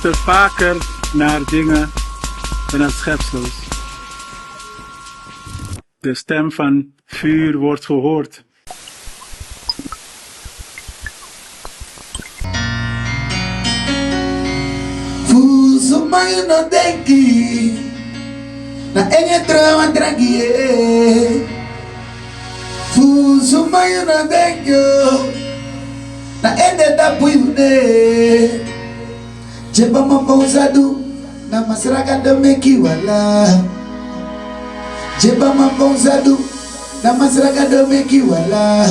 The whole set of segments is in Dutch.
luister vaker naar dingen en naar schepsels. De stem van vuur wordt gehoord. Fuso mayo no denki na enye trama tranquie. Fuso mayo no denki na ende da puine. Jeba mambonzadu na masraka de meki wala. Jeba mambonzadu na masraka de meki wala.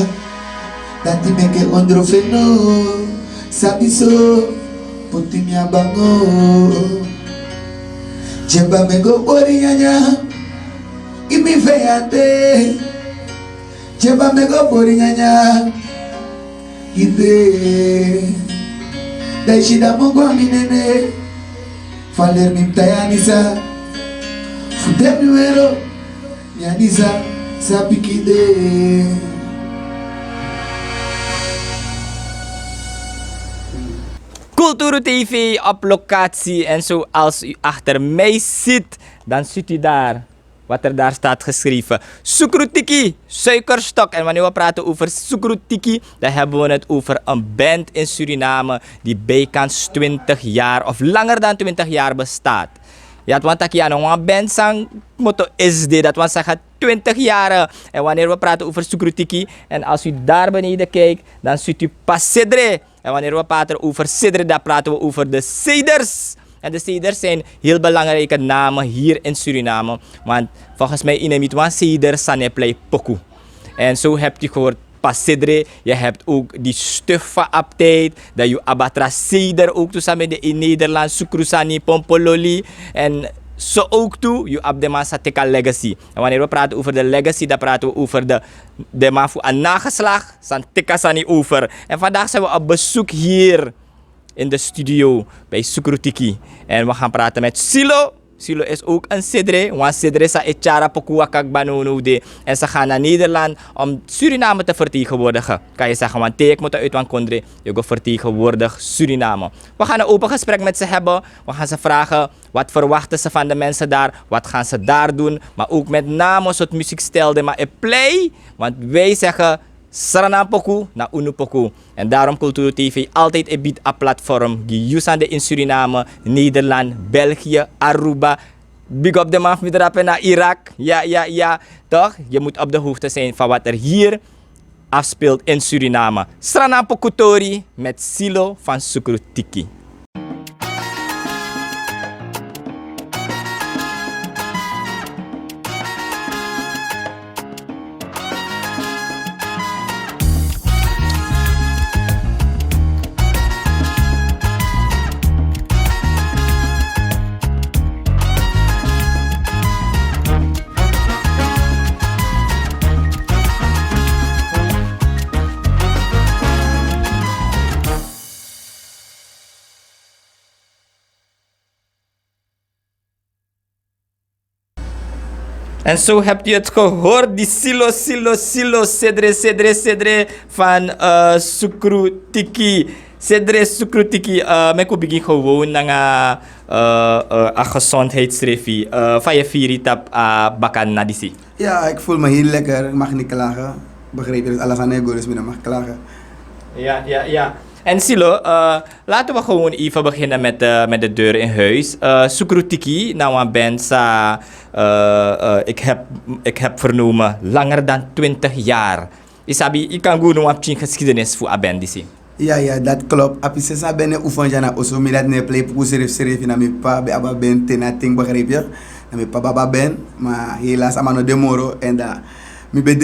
Dati meke ondrofeno sabiso puti minha bango. Jeba mego bori nyanya imi feyate. Jeba mego bori nyanya ide. Dai shida mongo minene faler mi tayanisa fude nuero mianisa sapikide. Cultuur TV op locatie en zoals u achter mij ziet, dan ziet u daar wat er daar staat geschreven. Sukrutiki, suikerstok. En wanneer we praten over Sukrutiki, dan hebben we het over een band in Suriname die bijkans 20 jaar of langer dan 20 jaar bestaat. Ja, want ik aan een band sang motto is dit, dat was zeggen 20 jaar. En wanneer we praten over Sukrutiki, en als u daar beneden kijkt, dan ziet u Pasidre. En wanneer we praten over Sidre, dan praten we over de Ceders. En de Ceders zijn heel belangrijke namen hier in Suriname. Want volgens mij in het wan Ceder saneplei poku. En zo hebt u gehoord Pasidre. Je hebt ook die stuffa-update. Dat je Abatra Ceder ook toesamen in Nederland. Sukrusani Pompololi. En zo ook toe, je hebt de Masatika legacy. En wanneer we praten over de legacy, dan praten we over de mafu aan nageslag. Santika sani over. En vandaag zijn we op bezoek hier in de studio bij Sukrutiki. En we gaan praten met Silo. Silo is ook een Sidre, want Sidre sa echara pokua kakbanono de. En ze gaan naar Nederland om Suriname te vertegenwoordigen. Kan je zeggen, want ik moet uit van Kondre, je vertegenwoordigt Suriname. We gaan een open gesprek met ze hebben. We gaan ze vragen, wat verwachten ze van de mensen daar? Wat gaan ze daar doen? Maar ook met name soort muziekstijl, maar ik play. Want wij zeggen, Sarana poku na unu poku. En daarom Cultuur TV altijd een biedt een platform. Die usande in Suriname, Nederland, België, Aruba. Big up de man van naar Irak. Ja. Toch? Je moet op de hoogte zijn van wat er hier afspeelt in Suriname. Sarana poku tori met Silo van Sukrutiki. En zo hebt u het gehoord, die Silo, Cedre van Sukrutiki. Cedre Sukrutiki, ik wil begin gewoon naar een gezondheidsrevie. Van je vieritap bakan nadisi. Ja, ik voel me heel lekker, ik mag niet klagen. Begreep je, dus alles aan ego, dus ik mag klagen. Ja. En Silo, laten we gewoon even beginnen met de deur in huis. Sukrutiki, nou een band, ik heb vernomen langer dan 20 jaar. Isabi, ik kan goed nog een geschiedenis voor een band disi. Ja, dat klopt. Als je zei, ben je oefenjana, also mi dat ne play poeser serif na mi pa be aba ben tenating begreep je? Na mi pa baba ben, maar helaas amano demoro en da. Mi be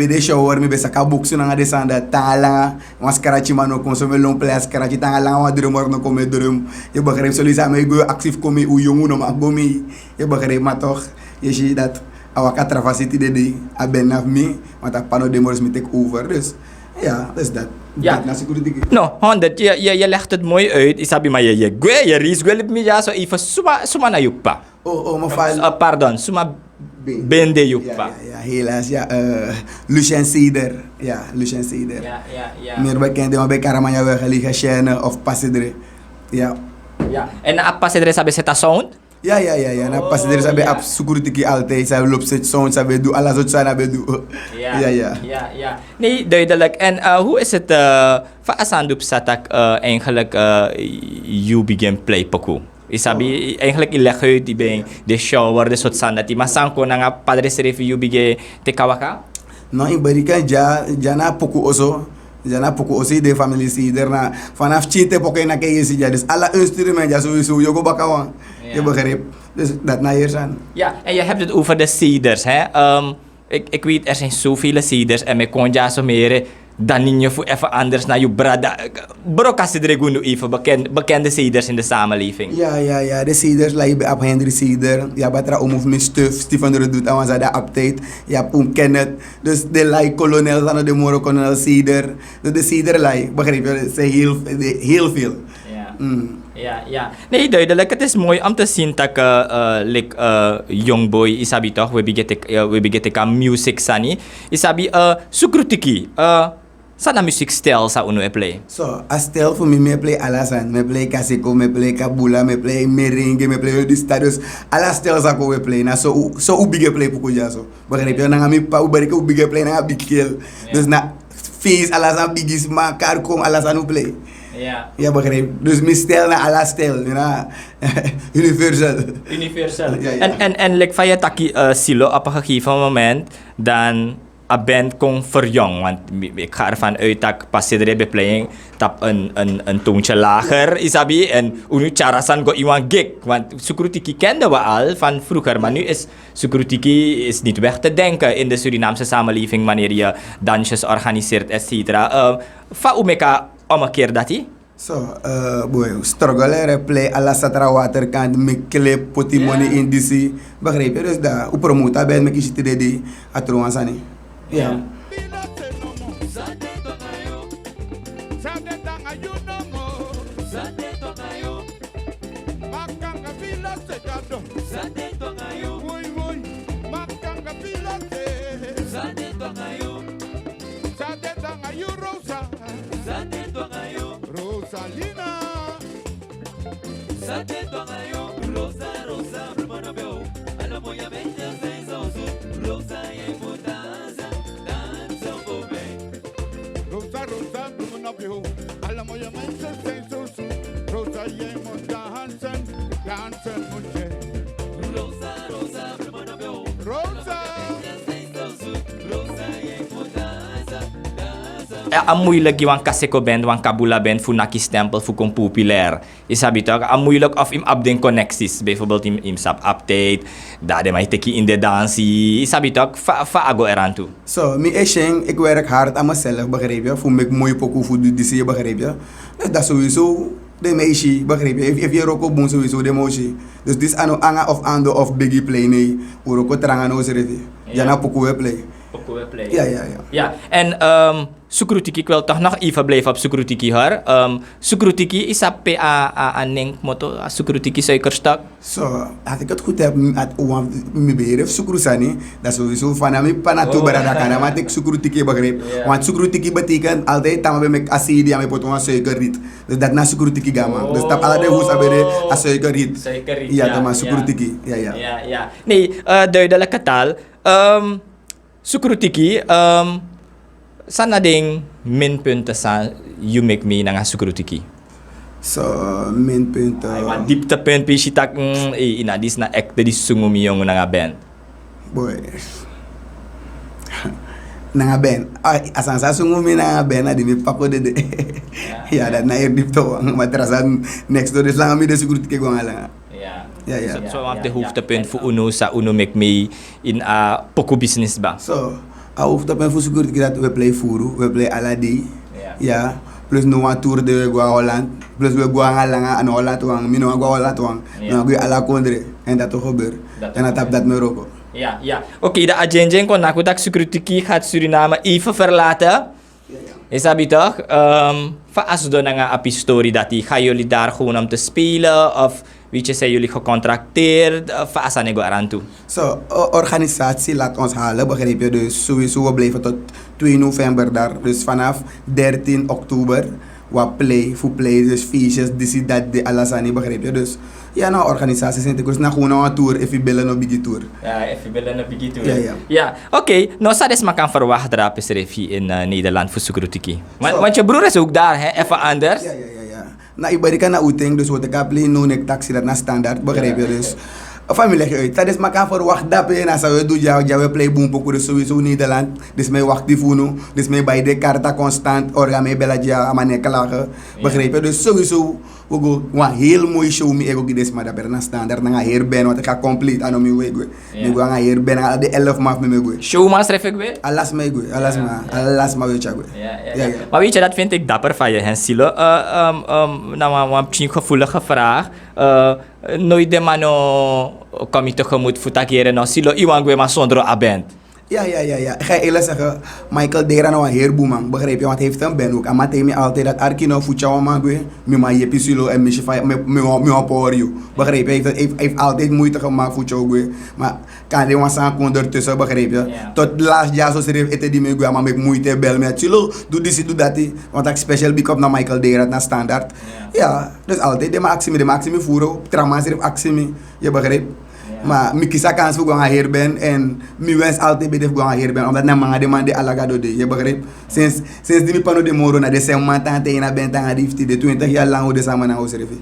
de shower, mi be saka buksu na desanda tala, was karachi mano consome long place karachi tala wa drummer no come drum. Je begreep solisa me go actief come u jongu no ma gomi. Je begreep maar toch, je ziet dat awaka travasiti de a ben af mi, want a pano demors mi take over. Dus ja, dat is dat. Ja. No, 100. Je legt het mooi uit. Isabi maar je ries gwelip mi ja so even suma na yukpa. Oh, maar pardon, suma bende yukpa. Ja, helaas. Ja, Lucien Ceder. Ja, Lucien Ceder. Ja. Meer bekend, maar bij Karamanya we gelegen Chêne of Pasidre. Ja. Ja. En apa sih dari sabi seta sound? Ja. Na pas er sabe ja. ap security altijd, sabe loop set sound, sabe do alles wat sabe do. Ja. Nee, duidelijk. En hoe is het vaasandup satak eigenlijk you begin play poku? Isabi eigenlijk ilegge di beng de shower de sot sanda ti masangko na nga padre serif you begin te kawaka? No, in Barika jana poku oso. Jana poku osi de family sider na vanaf chite poku na kaya si dus alle instrumenten ja sowieso jogo bakawan. Je begrijpt. Dus dat na hier zijn. Ja, en je hebt het over de cedars, hè? Ik weet, er zijn zoveel cedars en me kon ja zo meer dan niet voor even anders naar je brada. Bro, kan ze er gewoon even bekende cedars in de samenleving? Ja. De cedars lijken bij Henry Ceder. Ja, batra of mijn stuf. Stefan de doet aan zijn update. Je hebt Kenneth. Dus de lijken kolonel aan de Moro kolonel Ceder. Dus de ceder lijken, begrijp je? Ze heel veel. Ja. Nee, duidelijk. Het is mooi om te zien dat Youngboy isabi toch, we begeten ka music sani. Isabi sukrutiki. Sana muziekstijl sa uno play. So, a stijl voor me play alasan. Me play kaseko, me play kabula, me play merengue, me play di stadios. Alla stijl sa ko we play. Na so u bige play puku ja so. Begrijp je? Na mi pa u barike u bige play na big kill. Dus na face alasan bigis ma karkom alasan u play. Ja, begrijp. Dus mijn stijl naar alle stijl, universal. Ja. En like van je taki silo op een gegeven moment dan een band kon verjongen, want ik ga ervan uit dat pas je er playing tap een toontje lager isabi en unu charasan go iwan gig, want Sukrutiki kenden we al van vroeger, maar nu is Sukrutiki is niet weg te denken in de Surinaamse samenleving wanneer je dansjes organiseert, etc. Fa umeka om keer dat hij? Boy, struggle play alla satra waterkant, me clip, poti money in DC. Begrijp je? Dus daar, u promoten bij me kies te dedi, atrouwan sani. Ja. Rosalina Sate tongayo Rosa Brumanabeo Alla moya bella sensoso Rosa e mudanza Danza bobe Rosa Brumanabeo Alla moya bella sensoso Rosa e mudanza Danza bobe Rosa Brumanabeo Rosa Ang moeilijk yung kaseko band, yung kabula band, voor nakis stempel, voor kom populair. Isabi toch, ang moeilijk of im abden connecties, bijvoorbeeld im sap update, dade may teki in de dansie, isabi toch, fa ago eran toe. So, ik werk hard aan mezelf, begrijp je? Voor me mooi pokoe voor die zie, begrijp je? Dus dat sowieso, de meisje, begrijp je? If je roko boom sowieso, de meisje. Dus dit is anga of ando of biggie play, nee. Uroko trangan no serevi. Jana pokoe play. Ja, en Sukrutiki, ik wil toch nog even blijven op Sukrutiki hoor. Sukrutiki is op neng moto, Sukrutiki suikerstok. Zo, als ik het goed heb, mijn beheer Sukrusani, dat is sowieso van mijn panatu beradakana, maar ik Sukrutiki begrijp. Want Sukrutiki betekent altijd dat we met acide en met poton suikerriet. Dus dat na Sukrutiki gama. Dus dat alle de hoe sabere a suikerriet. Ja, dat maar Sukrutiki. Ja. Nee, duidelijke taal. Sukrutiki, sana ding minpunten sa you make me nanga Sukrutiki? So, minpunten. Ay, wat dieptepunt pisitak inadis na ek di sungumi yung nanga band. Boy. Nanga band. Asan sa sungumi nanga band adi mi pako de. Ja, dat na er dipto ang matrasan next door dus lang mi de Sukrutiki ko ngala. Ja. So op de hoofdpunt voor uno sa uno make me in a poco business ba? So, a hoofdpunt voor Sukrutiki dat we play furu, we play aladi. Ja. Plus no one tour de Gua Holland. Plus we Gua Halanga en Holland wang, mino Gua Holland wang. No we ala kondre en dat toch gebeurt. En dat heb dat Marokko. Ja. Oké, de agenda kon naku dat Sukrutiki gaat Suriname even verlaten. Isabi toch? Faas do na nga api story dati. Ga jullie daar gewoon om te spelen of weet je, zijn jullie gecontracteerd? Faas aan aran toe? So, organisatie laat ons halen, begrijp je? Dus sowieso we blijven tot 2 november daar. Dus vanaf 13 oktober wat play, dus feestjes, dat, de alasani, begrijp je? Dus ja, nou, organisaties zijn dus na gewoon een tour, even bellen op die tour. Ja, even bellen op die tour. Ja. Ja, oké. Nou, dat is maar kan verwachten daar in Nederland voor Sukrutiki. Zo. Want je broer is ook daar, hè? Even anders. Ja. Na iba kan na uiting, dus wat ik heb no nek taxi dat na standaard, begrijp je? Dus familie uit. Dat is maar kan verwachten dat je na zou doen jou play boom poco dus sowieso Nederland. Dus mij wacht die vono, dus mij bij de karta constant orga mij bella ja amane kalagen, begrijp je? Dus sowieso we go een heel mooi show me ego gides maar dat na standaard na hier ben wat ik ga complete aan mijn weg. Ik ga hier ben aan de 11 maand met me go. Showmaster heb ik weer. Alles mij go, alles maar weet je go. Ja. Maar weet je, dat vind ik dapper van je, Hensilo. Nou, een gevoelige vraag. Nooit de mano kom je tegemoet voor takeren, no silo iwan gwe maar zonder abend. Ja. Ik ga eerlijk zeggen, Michael Dera nou een heer boeman, begrijp je? Want hij heeft een ben ook. En maar hij altijd dat Arkino voetjouw man gwe, me je silo en me power you. Begrijp je? Hij heeft altijd moeite gemaakt voetjouw gwe. Maar kan hij was aan ondertussen, begrijp je? Tot laatst jaar zo schreef eten die me gwe, maar met moeite bel met silo, doe dit, doe dat. Want ik special big up naar Michael Dera, naar standaard. Ja, dus altijd de maximi voeren, trauma schreef actie, je begrijpt? Maar ik kies kans voor gaan hier ben en ik wens altijd bij de gaan hier ben omdat na de man de alagado de je begrijpt sinds die pano de moro na de semma tante na ben tanga die de 20 jaar lang de samen na huis revi.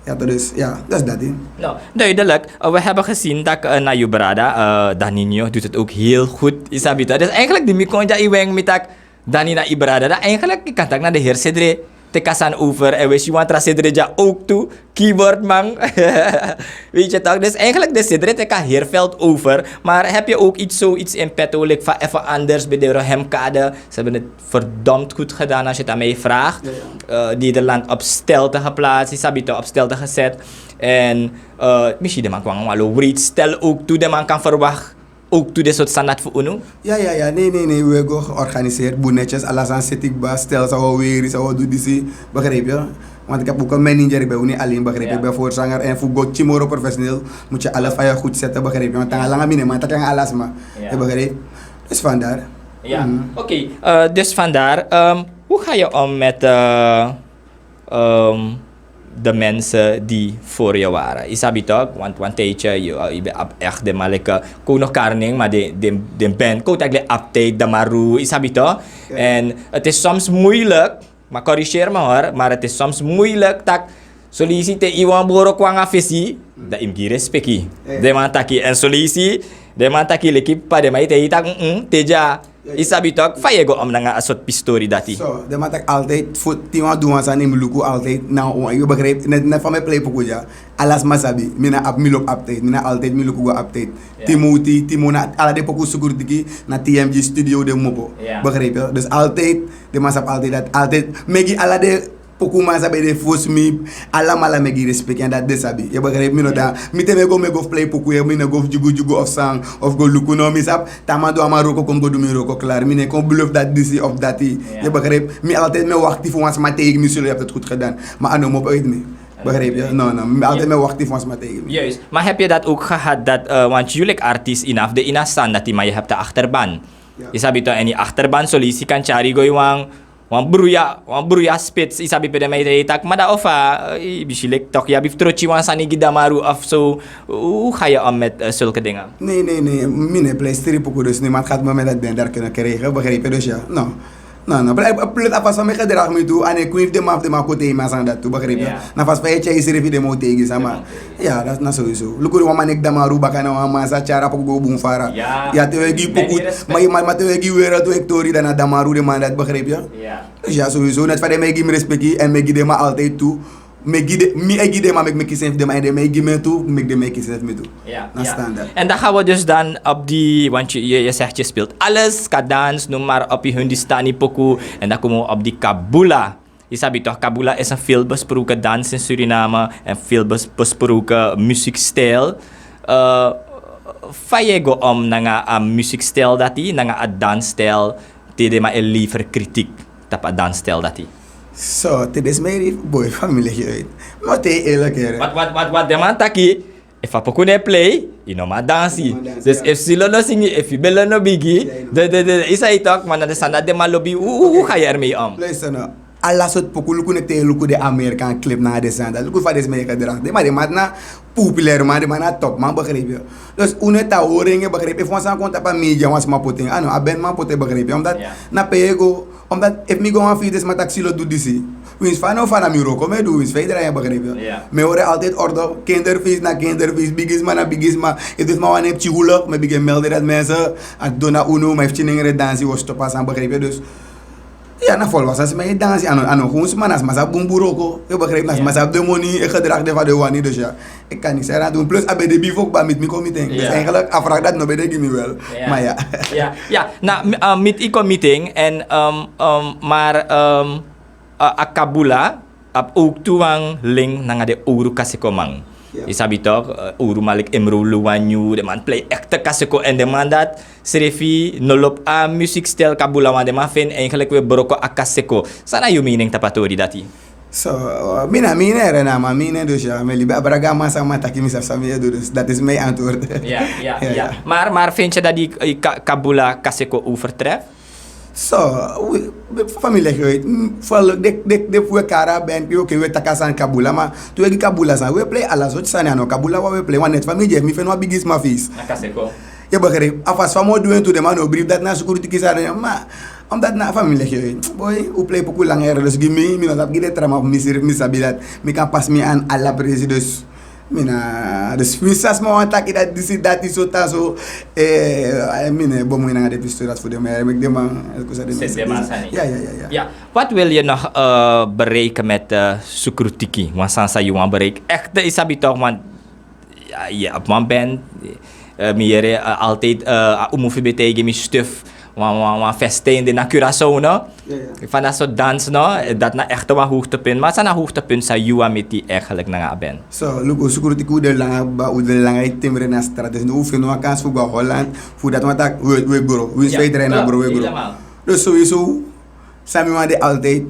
Ja, dus ja, dat is dat in. Nou, duidelijk. We hebben gezien dat na Brada, Daninho doet het ook heel goed, Isabita. Dus eigenlijk die mikonja iweng met dat Danina Ibrada, dat eigenlijk ik kan tak naar de heer Cedre te kasan over en we zien wat Cedre ja ook toe keyboard man. Weet je toch? Dus eigenlijk de Cedre te kan Heerveld over, maar heb je ook zoiets in petto like van even anders bij de Rohemkade? Ze hebben het verdomd goed gedaan als je het aan mij vraagt. Nederland op stelte geplaatst, Isabita op stelte gezet en misschien de man kwam wel reed stel ook toe de man kan verwachten. Ook toe de soort standaard voor UNO? Ja. Nee. We hebben georganiseerd. Boenetjes, alles aan zitting bas, stel zou weer, zou doen die begrijp je? Want ik heb ook een manager, ik ben niet alleen begrijp je? Ik ben voorzanger en voor God Chimoro professioneel moet je alles van je goed zetten, begrijp je? Want dan lang mine, maar dat kan alles maar. Je begrijp? Dus vandaar. Ja, oké. Dus vandaar. Hoe ga je om met de mensen die voor je waren? Isabi toch? Want tijdje, je bent echt de malike kono karning, maar de band koot eigenlijk update de maru, isabi toch? En het is soms moeilijk, maar corrigeer me hoor, maar het is soms moeilijk dat solicite iwan boro kwanga fesi, dat imki respecti. De man taki en solicite, de man taki leki pa de mai te itak teja. Isabi toch? Fa je go om na asot pistori dati. Zo, de man tak altijd voor tiwa doen aan in luku altijd nou je begrijpt net van mijn playbook ja. Alles masabi, mina up milop update, mina altijd miluku go update. Timothy, Timona, alle de poku security na TMG studio de mopo. Begrijp je? Dus altijd de man sap altijd dat altijd megi alle de poku masa bij de force me alla megi respect en dat desabi. Je begrijpt me no da. Mite me go play poku je me go jugu of sang of go luku no misap. Tamado amaroko kom go do mi roko klaar. Mine kom bluff dat disi of dat die. Je begrijpt? Me altijd me wacht voor ons maar tegen me zullen je hebt het goed gedaan. Maar ano mop uit me. Begrijp je? No. Altijd me wacht voor ons maar tegen me. Juist. Maar heb je dat ook gehad dat want jullie artiest inaf de inasan dat die maar je hebt de achterban. Isabi to en die achterban solisi kan chari go yung wan bruya spits isabi pede may tak mada ofa bishilek toch ja bif trochi wan sanigi damaru of zo hoe ga je om met zulke dingen? Nee, mine play strip ook dus niemand gaat me met dat band daar kunnen krijgen, begrijp je? Dus ja, no. Plut afas van mij gedrag me toe en ik weet de man kote maar aan dat toe, begrijp je? Na vast bij je is er even de mo tegen sama. Ja, dat is sowieso. Lukur wa manek damaru bakana wa masa cara pok go bung fara. Ja, te wegi pokut, maar te wegi weer dat hectori dan damaru de man dat begrijp je? Dus ja, sowieso net van de mij respecti en mij de ma altijd toe. Me gide maar me kies de maar de me gide toe, me de me kies me toe. Ja. Standaard. En dan gaan we dus dan op die, want je zegt je speelt alles, kadans, noem maar op je Hindustani pokoe en dan komen we op die kabula. Je sabi toch, kabula is een veel besproken dans in Suriname en veel besproken muziekstijl. Fa je go om na muziekstijl dat die, na een dansstijl, tede maar liever kritiek op een dansstijl dat die. Zo, dit is mijn boy familie uit. Maar te eerlijk hè. Wat de man taki, if a pokune play, you know ma dansi. Dus if silo no singi, if you no biggie, isa itok, man na de standaard de man lobby, hoe ga je ermee om? Luister nou, alla soort pokoe luku nekte luku de Amerikaan clip na de zanda. Luku van deze meneer gedrag. Maar die man na populair man, die man na top man, begrijp je. Dus une ta horingen begrijp je. Fonsa konta pa media was ma poting. Ano, aben man pote begrijp je. Omdat na pego, omdat if me go aan fiets maar taxi lo doet disi. Wins van of van Amiro, kom doen wins verder aan begrijp je. Me horen altijd orde kinderfeest na kinderfeest, bigisma na bigisma. Het is maar wanneer chihulok, me begin melden dat mensen at dona uno, maar heeft chingere dansie was stoppen aan begrijp je. Dus ja, na volwassen als mij dansen aan gewoon man als massa bumburoko, je begrijpt als massa de money, ik gedrag de van de wani dus ja, ik kan niet zeggen doen. Plus abd beef ook bij met me committing. Dus eigenlijk afvraag dat nog bij de gimme wel. Maar ja. Ja, nou met ik meeting en maar akabula ap ook tuang ling nanga de uru kasikomang. Isabi toch, uru malik emro luwanyu, de man play echte kasiko en de man dat serefi nolop a muziekstijl kabula man de man vind eigenlijk we broko a kasiko. Sana you meaning tapatori dati? So, mina er maar mina dus ja, me libe abraga masa mataki misaf samia dus dat is mijn antwoord. Ja. Maar vind je dat die kabula kasiko overtreft? So, familie uit. Voor de voor kara ben je ook we takasan kabula maar toen ik kabula san we play alles wat san ano kabula we play one net familie mi fen wa bigis ma fis. Nakaseko. Je begrijpt afas van mo doen to de man brief dat na security kisa maar omdat na familie uit. Boy, u play poku langer dus gimme mi na gide trama mi sabilat mi kan pas mi an alla presidus. Mina dus misas mo attack dat disi dat is zo ta zo mine bomu na de pistolas voor de maar ik de man ja. Wat wil je nog bereiken met Sukrutiki? Want sansa je want bereik echt is abi toch want ja op man ben meer altijd umufi betege mi stuf wan festijn na Curaçao no. Van dat soort dans no, dat na echt een hoogtepunt. Maar zijn hoogtepunt sa juwa met die eigenlijk na ben. So, look, security ku de lange timbre na straat. Dus nu vind we kans voor Holland, voor dat wat we bro, we spelen na bro. Dus sowieso, sami man de altijd.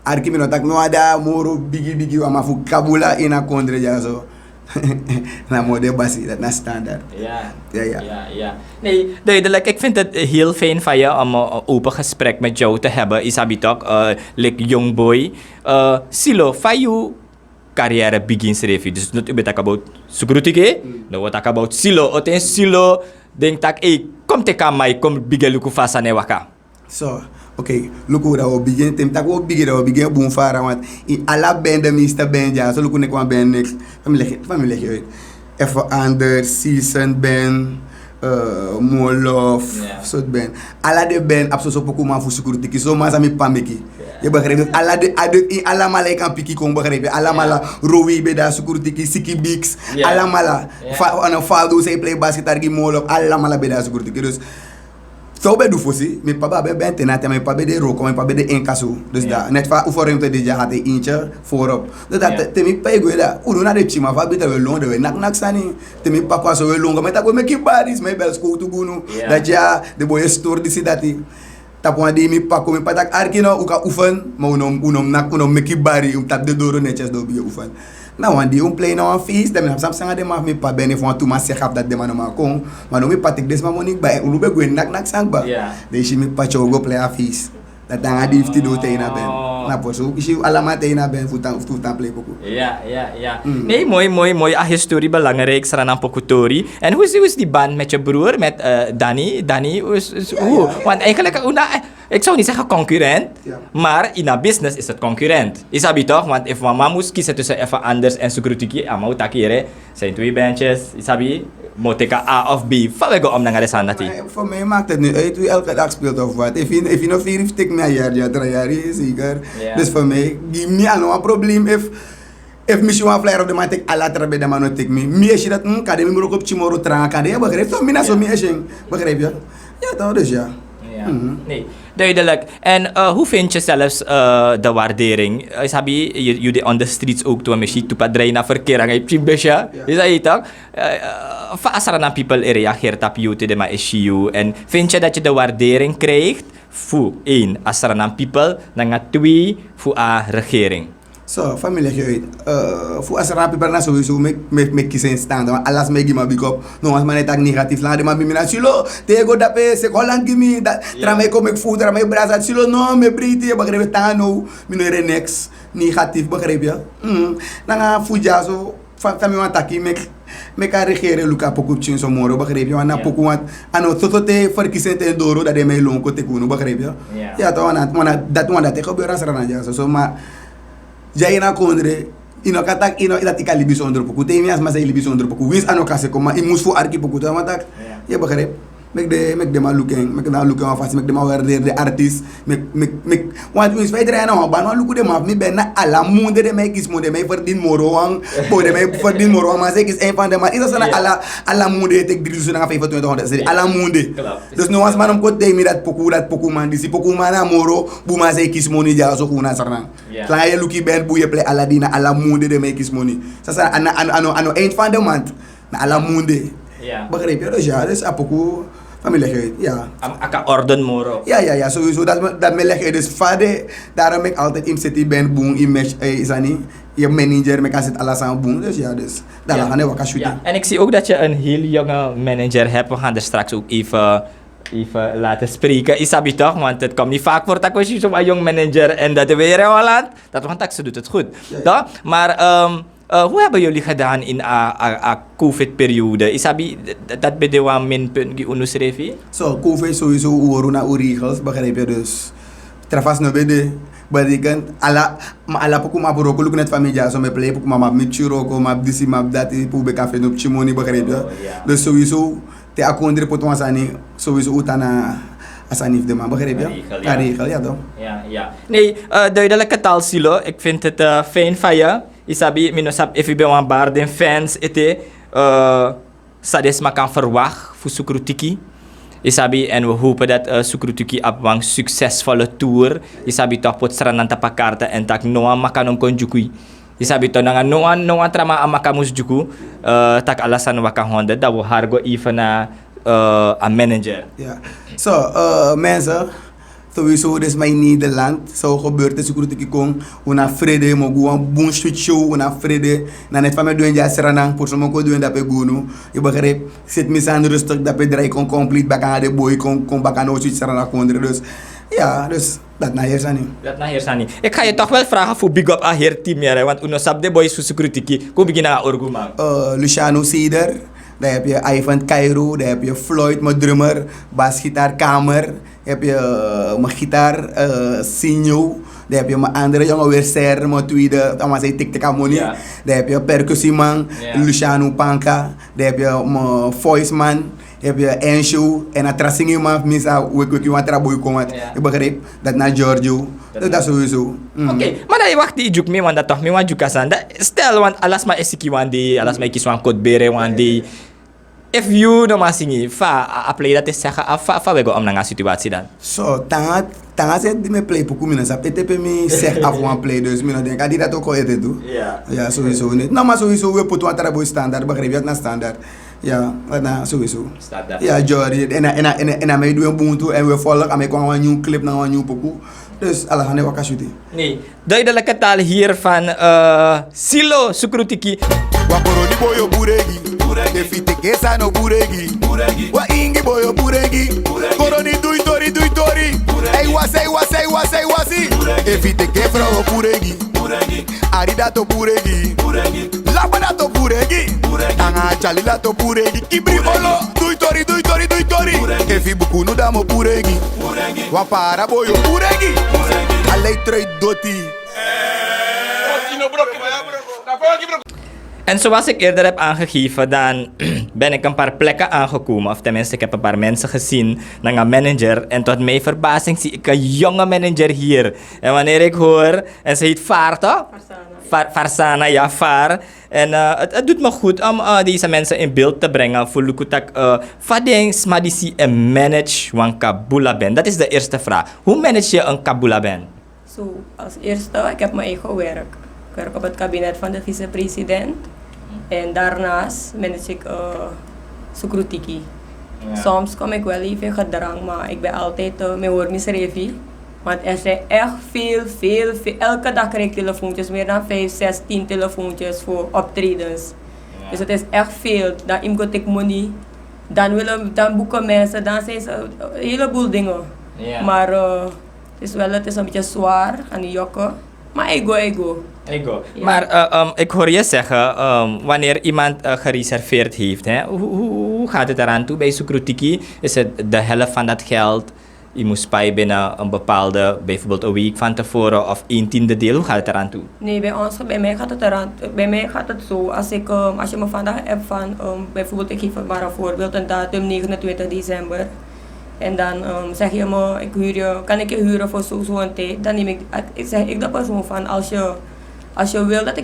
Arki mi no tak no ada moro bigi wa mafu kabula ina kondre ja so. Na mode basi, dat na standaard. Ja. Nee, duidelijk. Ik vind het heel fijn van je om een open gesprek met jou te hebben. Isabi toch, like young boy. Silo, van je carrière begins review. Dus not we talk about security, no we talk about Silo. Oten Silo, denk tak, kom te kamai, kom bigeluku fasa ne waka. So, oké, luku dat we beginnen, tem tak we beginnen boom fara, want in alla bende Mr. Benja, so luku nekwa ben niks, familie uit. Even Anders, Season Ben, More Love, soort ben. Alla de ben, absoluut ook maar voor security, zo maar mi pameki. Je begrijpt, alla mala kan piki kon begrijpen, alla mala Rowie bij de security, Siki Bix, alla mala, Faldo zij play basket, argi More Love, alla mala bij de security, dus. Zo bij doefosi, mijn papa ben tenate, mijn papa de roko, mijn papa de incasso. Dus dat net van uforruimte die je had een eentje voorop. Dus dat te mijn papa goe dat, uno na de chima, van bitter we londen we nak sani. Te mijn papa zo we longen, maar dat we make baris, mijn bel school to go dat ja, de boy store die dat die. Tapon die mijn papa, mijn papa arkino, uka oefen, maar unom make bari, tap de doro netjes do bi oefen. Nou, want die play nou een feest, dan heb ik de maar met pa benen van toen maar zeg dat de man maar kon, maar nu met patik des maar monik bij, ulu be gwen nak sangba. Dus je met pa chogo play een feest. Dat dan had die 50 do teina ben. Na poso, isi alamat teina ben futan play poku. Ja. Nee, mooi. Historie belangrijk, sarana pokutori. En hoe is die band met je broer, met Danny? Want eigenlijk, ik zou niet zeggen concurrent, maar in een business is het concurrent. Isabi toch? Want if mama moest kiezen tussen even Anders en Sukrutiki, amau takire, zijn twee bandjes, isabi, moet ik A of B. Van we om naar de sandati. Voor mij maakt het niet uit wie elke dag speelt of wat. If je nog 4 stik na jaar, 3 jaar is zeker. Dus voor mij, give me een probleem if misschien een flyer op de man tek alla trabe de man no tek me. Meer je dat kan de me op chimoro traan kan de begrijp. Zo mina zo meer zijn. Begrijp je? Ja, toch dus ja. Nee, duidelijk. En hoe vind je zelfs de waardering? Sabi, je on the streets ook toe misschien toe padrei na verkeer ang ipchimbesha. Is dat toch? Vaasara na people reageert op you te de ma issue. En vind je dat je de waardering krijgt voor 1 asara na people, dan 2 voor a regering? So, familie uit. Voor als rapi per na sowieso me kiezen staan. Want alles me give big up. No, als man het negatief laat, maar me mina silo. Tego dape se kolang gimi. Tramai kom ik voet, tramai brasa silo. No, me briti, begrijp je tano. Me no renex negatief, begrijp je? Nanga fuja so. Family want taki me kan regeren luka poku chin so moro, begrijp je? Want na poku want ano toto te verkiezen te doro dat de mij lonko te kuno, begrijp je? Ja, toch want dat te gebeuren als rana ja so maar jai na kondre ino katak ino dat ik alibi zonder poku te mias mas alibi zonder poku wins ano kase kom maar imus fu arki poku te want tak ja begrijp mek de ma looking af mek de ma waardeer de artist mek want wins verder na ba no luku de ma mi ben na ala monde de mij kies monde mij verdien moro wang bo de mij verdien moro wang maar zeg is een van de maar is dat ala monde tek drie na 2500 zeg ala monde dus no was man ko de mi dat poku man disi poku man na moro bu ma zeg kies money ja so kuna sarna la ye luki ben bu ye play aladina ala monde de mij kies money sasa ano een van de maand na ala monde begrijp je dus ja dus apoku familie ja. Aka orden moro. Ja, sowieso dat me leggen. Dus vader, daarom ik altijd in city ben boom, image, is dat niet? Je manager, me kan zitten alles aan boom. Dus ja, dus daar gaan we wat shooten. Ja. En ik zie ook dat je een heel jonge manager hebt. We gaan er straks ook even laten spreken. Isabi toch? Want het komt niet vaak voor dat je zo'n jong manager en dat we weer in Holland. Dat want ze doet het goed. Ja. Maar hoe hebben jullie gedaan in a COVID-periode? Isabi, dat bij de wan minpunt die unusrevi? Zo, COVID sowieso oren naar regels, begrijp je dus. Trafas no bede, betekent ala poku ma buroko luku net familia so me play poku ma mit churoko ma disi ma dati pu be café no chimoni, begrijp je? Dus sowieso te akondre potwan sani sowieso utana asanif de man, begrijp je? Ja, regel, ja toch? Ja. Nee, duidelijke taal silo. Ik vind het fijn van je. Isabi, minosap even bij een bar den fans ete sades makan verwacht voor Sukrutiki. Isabi en we hopen dat Sukrutiki op een succesvolle tour. Isabi toch pot stranan tapakarta en tak noa makanom konjukui. Isabi to nanga noa trama amakamus juku tak alasan wakan honda dat we hargo even na a manager. Ja. So mensen sowieso, dit is mijn Nederland. Zo gebeurt het, ik kom, una vrede, mo gewoon boom switch show, una vrede. Na net van mij doen ja seranang, voor sommige doen dat pe gono. Je begrijpt, zit mis aan rustig, dat pe draai kon complete, bakan de boy, kon bakan no switch seranang kondre. Dus ja, dus dat na hier sani. Ik ga je toch wel vragen voor big up aan hier team hier, want uno sab de boys voor security, kom beginnen aan orguma. Luciano Ceder, daar heb je Ivan Cairo, daar heb je Floyd, mijn drummer, basgitaar Kamer. Heb je mijn gitaar, Sinjo. Dan heb je mijn andere jongen weer Ser, mijn tweede, allemaal zei tik amoni. Dan heb je percussieman, Luciano Panka. Dan heb je mijn voice man, heb je Enshu. En dan tracing man, minstens we want traboy komen. Je begrijpt? Dat naar Giorgio. Dat sowieso. Oké, maar dan wacht die juk me, want dat toch me want jukasan. Stel, want alas ma esiki wandi, alas ma ikis wan kotbere wandi. If you no masingi fa play dat is zeggen fa we go om na situatie dan. So tanga se di me play poku mina sa PTP mi zeg af one play dus mina denk adi dat ook al ete do. Ja sowieso niet. Nou maar sowieso we put wat boy standaard begrijp je na standaard. Ja, na sowieso. Standaard. Ja, Jordi en mij doen buntu en we volgen en mij kwam een nieuw clip naar een nieuw poku. Dus alle gaan even shooten. Nee, duidelijke taal hier van Silo Sukrutiki. Wakoroni boyo buregi, defite kesa no buregi, wa ingi boyo buregi, koroni dui tori, ei wasi, defite kefra o buregi, aridato buregi, labadato buregi, tanga chalilato buregi, kibri bolo, dui tori, efi buku no damo buregi, wa para boyo buregi, alei trei doti. En zoals ik eerder heb aangegeven, dan ben ik een paar plekken aangekomen. Of tenminste, ik heb een paar mensen gezien naar een manager. En tot mijn verbazing zie ik een jonge manager hier. En wanneer ik hoor, en ze heet Vaar, toch? Farsana, ja, Vaar. En het doet me goed om deze mensen in beeld te brengen. Voor Lukutak, Fadeng Smadisi en manage een Kabula band. Dat is de eerste vraag. Hoe manage je een Kabula band? Zo, als eerste, ik heb mijn eigen werk. Ik werk op het kabinet van de vicepresident. En daarnaast manage ik Sukrutiki. Soms kom ik wel even gedrang, maar ik ben altijd mijn woord misrevi. Want er zijn echt veel. Elke dag krijg ik telefoontjes, meer dan 5, 6, 10 telefoontjes voor optredens. Dus het is echt veel. Dan iemand ik money, dan boeken mensen, dan zijn ze een heleboel dingen. Ja. Maar het is een beetje zwaar aan die jokken. Maar ik go. Ego. Ja. Maar ik hoor je zeggen, wanneer iemand gereserveerd heeft, hè, hoe gaat het eraan toe bij Sukrutiki? Is het de helft van dat geld? Je moet sparen binnen een bepaalde, bijvoorbeeld een week van tevoren of 1/10 deel. Hoe gaat het eraan toe? Nee, bij mij gaat het zo. Als je me vandaag hebt van, bijvoorbeeld ik geef maar een voorbeeld, een datum 29 december. En dan zeg je me, kan ik je huren voor zo'n tijd? Dan neem ik de persoon van, als je wil dat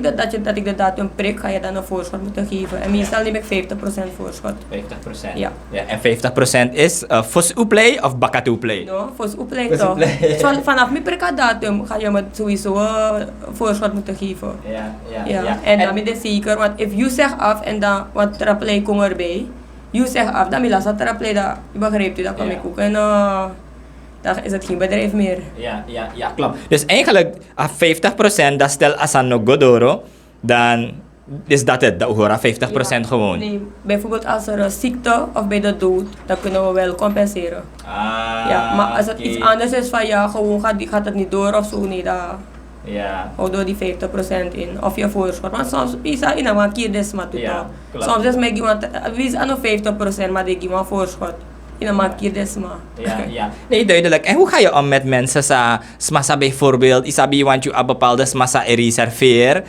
ik de datum prik, ga je dan een voorschot moeten geven. En meestal neem ik 50% voorschot. 50%? Ja. En 50% is Fos Uplay of Bakatu Play? No, voor oeplei Voor toch. oeplei. Dus vanaf mijn prikka datum ga je me sowieso een voorschot moeten geven. Ja. En dan ben je zeker, want if you zegt af en dan, want traplay komt erbij. You zegt af, dan wil je traplay, dat begrijpt u, dat kan Ja. ik ook. En dan is het geen bedrijf meer. Ja, klopt. Dus eigenlijk, 50% dat stel als aan no godoro, dan is dat het. Dat hoort 50% gewoon. Nee, bijvoorbeeld als er een ziekte of bij de dood, dan kunnen we wel compenseren. Ja, maar als het iets anders is van ja, gewoon gaat het niet door of zo, nee, dan hou door die 50% in. Of je voorschot. Want soms is dat in een keer desma toe. Ja, klopt. Soms is mij iemand, wie is aan de 50%, maar die geeft een voorschot. In een keer desma. Ja. Nee, duidelijk. En hoe ga je om met mensen sa smasa bijvoorbeeld, isabi want je een bepaalde smasa reserveer.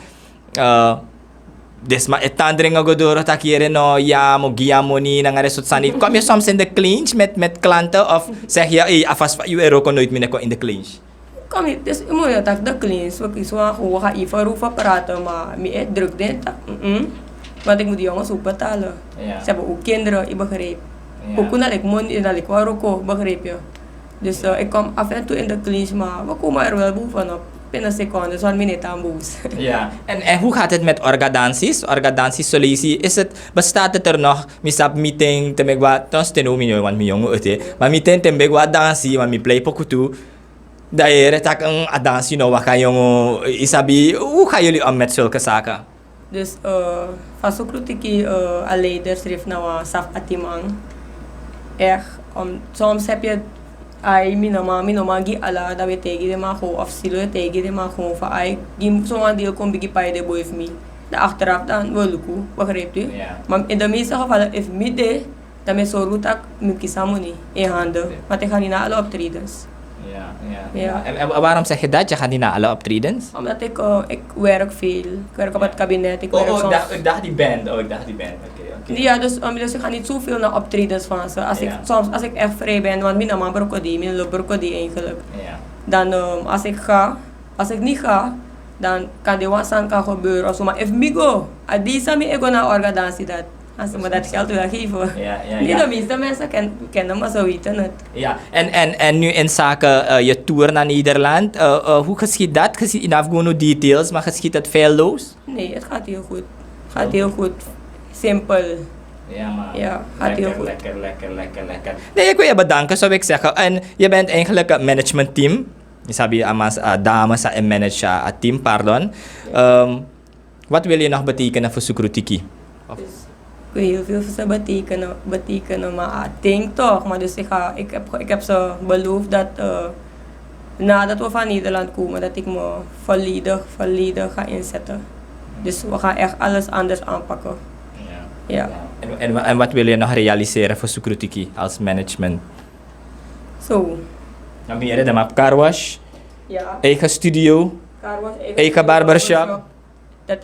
Desma etandring godoro takire no ya mo giamoni nang resort sani. Kom je soms in de clinch met klanten of zeg je afas je euro kon nooit meer in de clinch? Kom je, dus je moet je tak de cleans. We gaan even over praten, maar me druk dit. Want ik moet die jongens ook betalen. Ja. Ze hebben ook kinderen, je begrijpt. Ja. Ook dat ik money, dat ik waroko, begrijp je. Dus ik kom af en toe in de cleans, maar we komen er wel bovenop. Binnen een seconde, zo'n minuut aan boos. Ja. En hoe gaat het met orgadansies? Orgadansies solutie. Bestaat het er nog? Misap meeting temegwa tos tenomino want mi jongo ute. Maar meeting temegwa dansi want mi play pokutu. Daer tak een adansi no waka jongo isabi. Hoe gaan jullie om met zulke zaken? Dus van zo'n kritiek een leider schreef nou saf atimang. Echt, soms heb je ay minoma gi ala da we tegi de ma of silo tegi de ma van ay gi zo'n deel kon bigi pay de boy me. De achteraf dan wel luku, begrijpt u? Ja. Maar in de meeste gevallen if me de dan me zo roet ik mijn kisamoni in handen, want ik ga niet naar alle optredens. Ja. En waarom zeg je dat? Je gaat niet naar alle optredens? Omdat ik werk veel, ik werk op het kabinet, ik werk soms. Ik dacht die band. Oké. Ja, dus ik ga niet zoveel naar optredens van ze. Als ik echt vrij ben, want mijn man brokodi eigenlijk. Ja. Dan als ik niet ga, dan kan de wasan kan gebeuren of zo. Maar if me go, adisa me ego naar organisatie dat. Als ze me dat geld willen geven. Niet de meeste mensen kennen maar zo weten het. Ja, en nu in zaken je tour naar Nederland, hoe geschiet dat? Geschiet in Afghanistan details, maar geschiet het feilloos? Nee, het gaat heel goed. Heel goed. Simpel. Ja, maar Ja, gaat heel goed. Lekker. Nee, ik wil je bedanken, zou ik zeggen. En je bent eigenlijk een managementteam. Je sabi amas dames en manage het team, pardon. Wat wil je nog betekenen voor Sukrutiki? Ik wil heel veel voor ze betekenen, maar ik denk toch. Maar dus ik heb ze beloofd dat nadat we van Nederland komen, dat ik me volledig ga inzetten. Dus we gaan echt alles anders aanpakken. Ja. En wat wil je nog realiseren voor Sukrutiki als management? Zo. Dan ben je de map carwash, Ja. eigen studio, eigen barbershop. Dat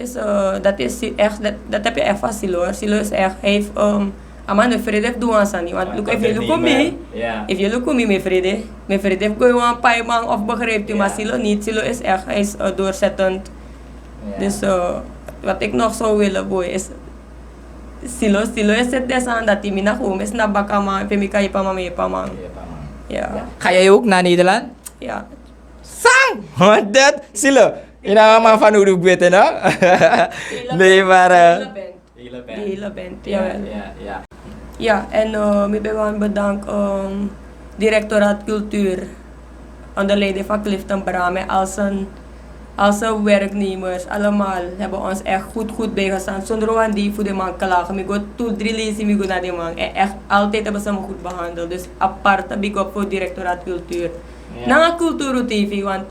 heb je echt van Silo. Silo is echt, hij heeft amanda vrede doen aan Sani. Want look, if you look at me, mijn vrede heeft gewoon een man of begrijpt u, maar Silo niet. Silo is echt, hij is doorzettend. Dus wat ik nog zou willen, boy, is Silo is het des aan dat hij me naar home is naar Bakama, Pemika je pama. Ja. Ga jij ook naar Nederland? Ja. Sang! Wat dat? Silo, je nou maar van hoe doe ik weten, no? Nee, maar... De hele band, jawel. Ja, en ik ben wel bedankt directoraat cultuur onder leiding van Clifton Brame als zijn werknemers allemaal hebben ons echt goed bijgestaan. Zonder want die voor de man klagen. Ik ga toe 3 lezen, ik ga naar die man. En echt altijd hebben ze me goed behandeld. Dus apart big up voor directoraat cultuur. Na Cultuur TV, want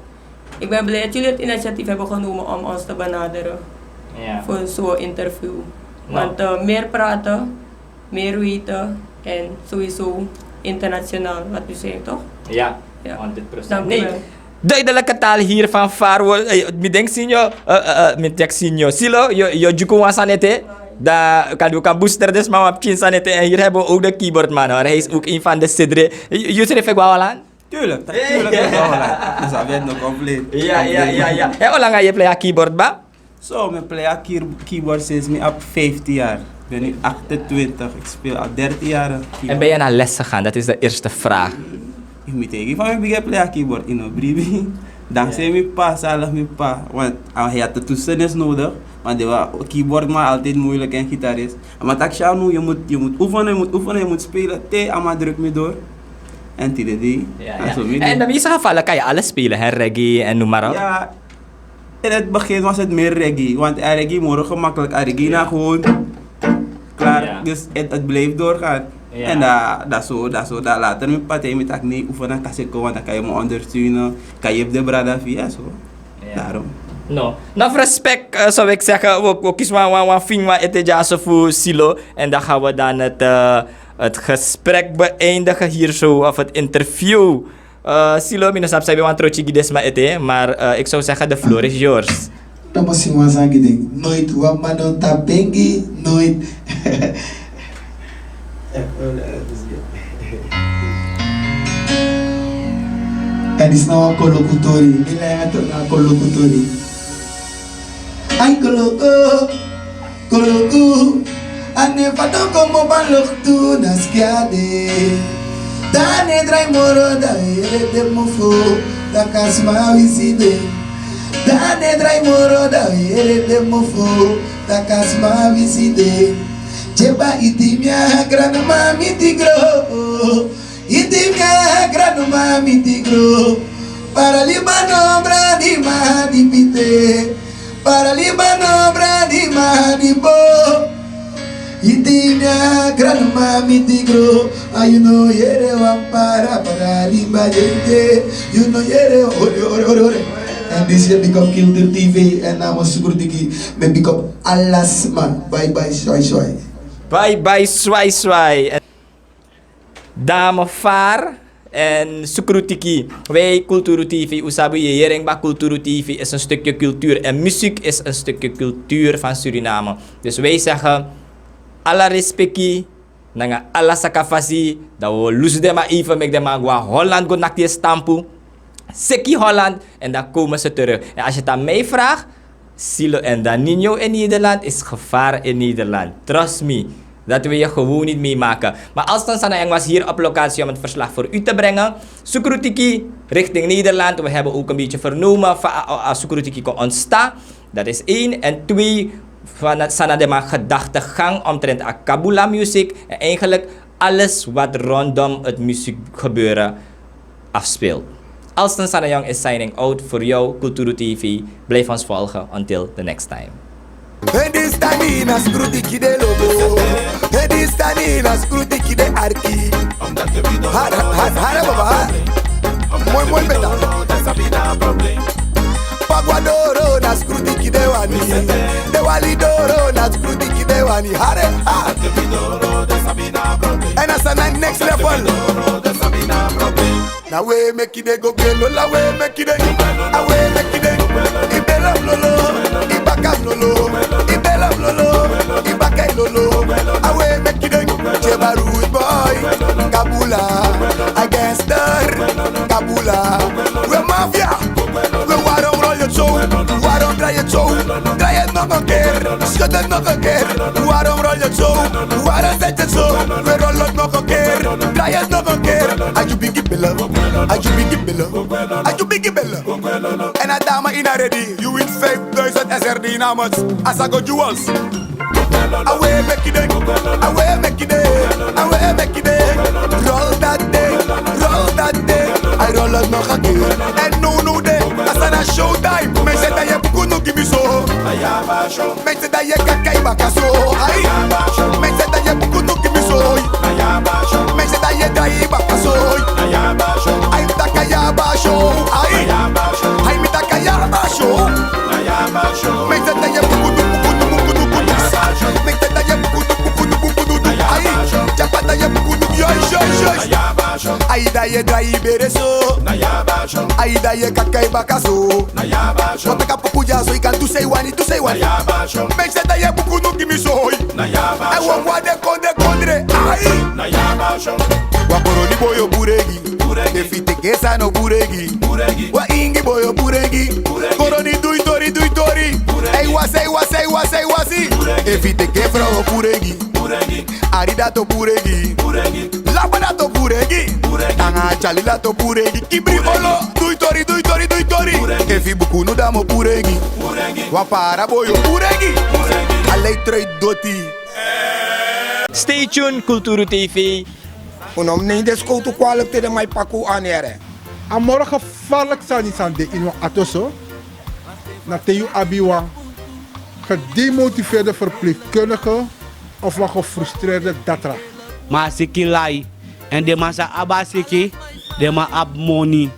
ik ben blij dat jullie het initiatief hebben genomen om ons te benaderen. Voor zo'n interview. Want meer praten, meer weten en sowieso internationaal, wat u zegt, toch? Ja, Ja. 100%. Dank u Nee, wel. duidelijke taal hier van Faro. Mi denk sinyo, mi tek sinyo. Silo, yo juku wasanete. Da kan booster dus maar op sanete. En hier hebben we ook de keyboard man hoor. Hij is ook een van de sidre. Je schrijft wel aan? Tuurlijk, dat is wel. Dus dat werd nog compleet. Ja. En hoe lang ga je play keyboard ba? Zo, ik play keyboard sinds ik op 15 jaar. Ik ben nu 28, ik speel al 13 jaar keyboard. En ben je naar les gegaan? Dat is de eerste vraag. Ik moet tegen van mijn begin play keyboard in een brief. Dankzij mijn pa, zalig mijn pa. Want hij had de toetsenis nodig. Want keyboard maar altijd moeilijk en gitarist. Maar dat nu, je moet oefenen, je moet spelen. Allemaal druk me door. En die. En in deze gevallen kan je alles spelen, hè? Reggae en noem maar op. Ja, in het begin was het meer reggae. Want reggae morgen gemakkelijk. Reggae nou gewoon klaar. Ja. Dus het bleef doorgaan. Ja. En dat later mijn partij met dat niet oefenen kan ik want dan kan je me ondersteunen. Kan je op de brada via zo. Ja. Daarom. No. Nou, respect zou ik zeggen, we kiezen een film waar het is voor Silo. En dan gaan we dan het gesprek beëindigen hier zo, of het interview. Silo, minus op zijn trotsje gides maar ete, maar ik zou zeggen, de floor is yours. Dan moet je maar zeggen, nooit wat man on tapengi, nooit. En is nou een kolokutori, nilai atau na kolokutori. Ay koloku, ane pato como balok tu naskiade. Dane drai moro da ere de mofo, da kasma viside. Dane drai moro da ere de mofo, da kasma viside. Jeba itimia grana mami tigro, itimia grana mami tigro. Para Libano bradi madi pite, para Libano bradi madi bo. Itimia grana mami tigro, ayuno yere wampara para Libano, you know yere ore. And this is Big Up Cultuur TV en namens Sukurtiki met Big Up alles man. Bye bye, swai. Bye, swai. Dame Far en Sukrutiki. Wij Cultuur TV, Usabu Jering bij Cultuur TV is een stukje cultuur. En muziek is een stukje cultuur van Suriname. Dus wij zeggen, alla respecti, nanga alla sakafasi, dat we lose dem maar even met dem maar Holland go nak die stampu. Seki Holland en dan komen ze terug. En als je het aan mij vraagt, Silo en Danino in Nederland is gevaar in Nederland. Trust me. Dat wil je gewoon niet meemaken. Maar Alston Sanayang was hier op locatie om het verslag voor u te brengen. Sukrutiki richting Nederland. We hebben ook een beetje vernomen van Sukrutiki kon ontstaan. Dat is 1. En 2. Van Sanadema gedachtegang omtrent Kabula music. En eigenlijk alles wat rondom het muziekgebeuren afspeelt. Alston Sanayang is signing out voor jou, Cultuur TV. Blijf ons volgen. Until the next time. This tanina scrutiki de logo. This tanina scrutiki de arki. Hara baba. Muy beta. Paguadoro na scrutiki de wani. De walidoro na scrutiki de wani. Hare ha. And that's the next level. Now we make it go gelo, la we make it. Awe make it. Ibela lolo, ibaka lolo, ibela lolo, ibaka lolo. Awe make it. Cheba rude boy, Kabula, against her, Kabula. We mafia, we waarom roll je zo, waarom draai je zo, draai het nog een keer, schud het nog een keer. Waarom roll je zo, waarom zet je zo, we rollen het nog een keer, draai het nog een keer. Are you biggie billa? Are you biggie billa? Are you biggie billa? En a dame in a ready, you win 5000 SRD namens Asago Jewels. Away make it, away make it, away make it. Roll that day, I roll it. nog een keer. En no de, als aan een showtime. Mensen dat je boeken nog gimme zo. Mensen dat je kan kijken zo. Mensen dat je boeken nog gimme zo. Mensen dat je draai bakken zo. Ay, taka ya basho. Ay, ay, mi taka ya basho. Mensen dat je boeken nog ay da ye dai bereso ay da ye kakai bakaso wata kapuku ja so ikan tu say one make say da ye buku no give me so I want what de kondre ay wakoro ni boyo buregi defite kesa no buregi wa ingi boyo buregi koroni dui tori ay wasi efite ke fro buregi arida to buregi labada to buregi anga chalila to buregi kibri bolo dui tori efi buku no damo buregi wa para boyo buregi alei trade doti. Stay tuned, Kulturu TV. Unom nem desconto quality de mai paku anere. A morgen gevaarlijk zijn aan de ino atoso. Na teu abiwa. Gedemotiveerde verpleegkundige of wat gefrustreerde datra. Maar siki lai en de masa abasiki de ma abmoni.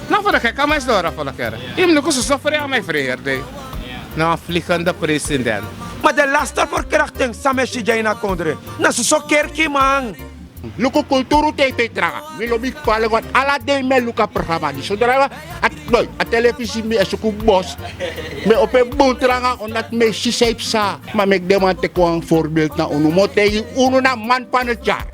Nou voor de gekke mensen door voor de keren. Je moet ook zo suffer aan mijn vreerde. Nou vliegende president. Maar de lastenverkrachting samen Jaina Kondre. Na zo kerkie man. Luku Kulturu TV traga. Milo big pale wat ala de me luka programma di. Saudara at boy, at televisi mi esuku boss. Me ope bon traga omdat me sisep sa. Maar me demante ko een voorbeeld na uno mote uno na man pan het jaar.